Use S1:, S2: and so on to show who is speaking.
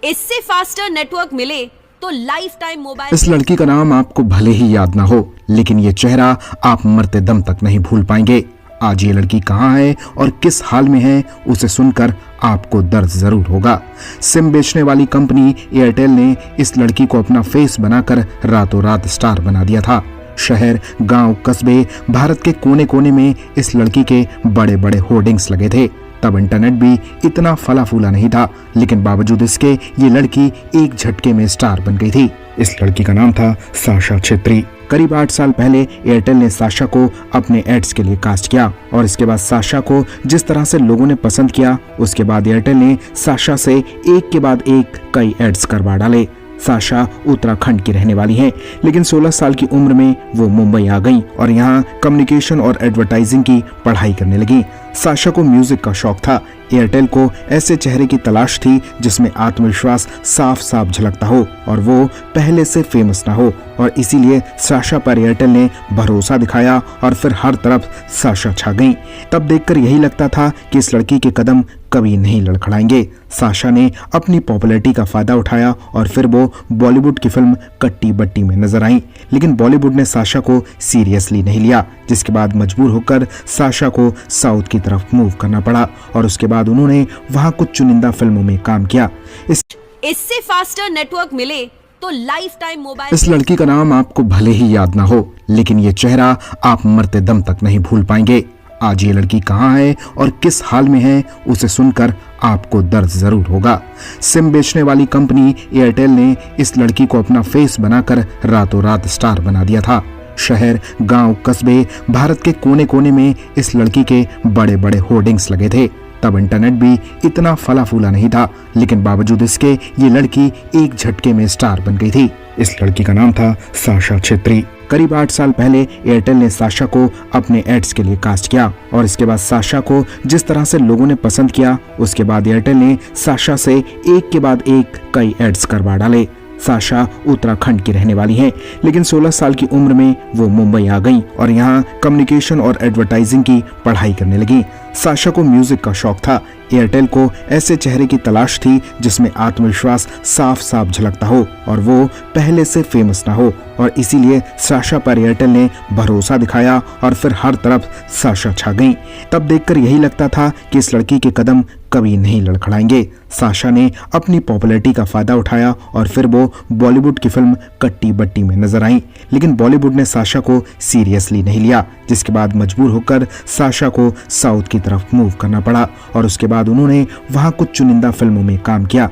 S1: इससे faster network मिले तो लाइफ टाइम मोबाइल।
S2: इस लड़की का नाम आपको भले ही याद ना हो, लेकिन ये चेहरा आप मरते दम तक नहीं भूल पाएंगे। आज ये लड़की कहाँ है और किस हाल में है, उसे सुनकर आपको दर्द जरूर होगा। सिम बेचने वाली कंपनी एयरटेल ने इस लड़की को अपना फेस बनाकर रातों रात स्टार बना दिया था। शहर, गांव, कस्बे, भारत के कोने कोने में इस लड़की के बड़े बड़े होर्डिंग्स लगे थे। तब इंटरनेट भी इतना फला फूला नहीं था, लेकिन बावजूद इसके ये लड़की एक झटके में स्टार बन गई थी। इस लड़की का नाम था साशा छेत्री। करीब 8 साल पहले एयरटेल ने साशा को अपने एड्स के लिए कास्ट किया और इसके बाद साशा को जिस तरह से लोगों ने पसंद किया, उसके बाद एयरटेल ने साशा से एक के बाद एक कई एड्स करवा डाले। साशा उत्तराखंड की रहने वाली हैं, लेकिन 16 साल की उम्र में वो मुंबई आ गईं और यहाँ कम्युनिकेशन और एडवर्टाइजिंग की पढ़ाई करने लगी। साशा को म्यूजिक का शौक था। एयरटेल को ऐसे चेहरे की तलाश थी जिसमें आत्मविश्वास साफ साफ झलकता हो और वो पहले से फेमस ना हो, और इसीलिए साशा पर एयरटेल ने भरोसा दिखाया और फिर हर तरफ साशा छा गई। तब देखकर यही लगता था कि इस लड़की के कदम कभी नहीं लड़खड़ाएंगे। साशा ने अपनी पॉपुलैरिटी का फायदा उठाया और फिर वो बॉलीवुड की फिल्म कट्टी बट्टी में नजर आई, लेकिन बॉलीवुड ने साशा को सीरियसली नहीं लिया, जिसके बाद मजबूर होकर साशा को साउथ की तरफ मूव करना पड़ा और उसके बाद उन्होंने वहां कुछ चुनिंदा फिल्मों में काम किया।
S1: इससे फास्टर नेटवर्क मिले तो लाइफ टाइम मोबाइल।
S2: इस लड़की का नाम आपको भले ही याद ना हो, लेकिन ये चेहरा आप मरते दम तक नहीं भूल पाएंगे। आज ये लड़की कहाँ है और किस हाल में है, उसे सुनकर आपको दर्द जरूर होगा। सिम बेचने वाली कंपनी एयरटेल ने इस लड़की को अपना फेस बनाकर रातों रात स्टार बना दिया था। शहर, गांव, कस्बे, भारत के कोने कोने में इस लड़की के बड़े बड़े होर्डिंग्स लगे थे। तब इंटरनेट भी इतना फला फूला नहीं था, लेकिन बावजूद इसके ये लड़की एक झटके में स्टार बन गई थी। इस लड़की का नाम था साशा छेत्री। करीब 8 साल पहले एयरटेल ने साशा को अपने एड्स के लिए कास्ट किया और इसके बाद साशा को जिस तरह से लोगों ने पसंद किया, उसके बाद एयरटेल ने साशा से एक के बाद एक कई एड्स करवा डाले। साशा उत्तराखंड की रहने वाली हैं, लेकिन 16 साल की उम्र में वो मुंबई आ गईं और यहाँ कम्युनिकेशन और एडवर्टाइजिंग की पढ़ाई करने लगी। साशा को म्यूजिक का शौक था। एयरटेल को ऐसे चेहरे की तलाश थी जिसमें आत्मविश्वास साफ साफ झलकता हो और वो पहले से फेमस ना हो, और इसीलिए साशा पर एयरटेल ने भरोसा दिखाया और फिर हर तरफ साशा छा गई। तब देखकर यही लगता था कि इस लड़की के कदम कभी नहीं लड़खड़ाएंगे। साशा ने अपनी पॉपुलैरिटी का फायदा उठाया और फिर वो बॉलीवुड की फिल्म कट्टी बट्टी में नजर आई, लेकिन बॉलीवुड ने साशा को सीरियसली नहीं लिया, जिसके बाद मजबूर होकर साशा को साउथ की तरफ मूव करना पड़ा और उसके बाद उन्होंने वहां कुछ चुनिंदा फिल्मों में काम किया।